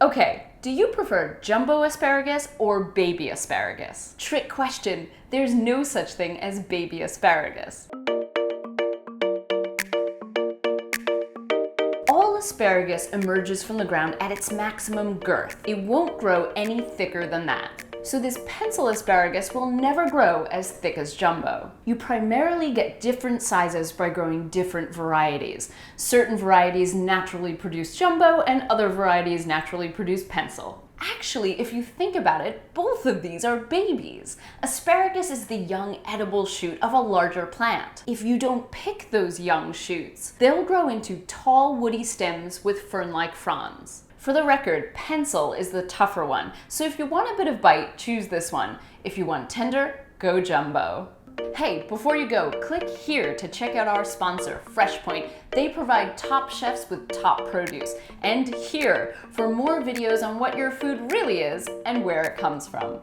Okay, do you prefer jumbo asparagus or baby asparagus? Trick question, there's no such thing as baby asparagus. All asparagus emerges from the ground at its maximum girth. It won't grow any thicker than that. So this pencil asparagus will never grow as thick as jumbo. You primarily get different sizes by growing different varieties. Certain varieties naturally produce jumbo and other varieties naturally produce pencil. Actually, if you think about it, both of these are babies. Asparagus is the young edible shoot of a larger plant. If you don't pick those young shoots, they'll grow into tall woody stems with fern-like fronds. For the record, pencil is the tougher one, so if you want a bit of bite, choose this one. If you want tender, go jumbo. Hey, before you go, click here to check out our sponsor, FreshPoint. They provide top chefs with top produce. And here for more videos on what your food really is and where it comes from.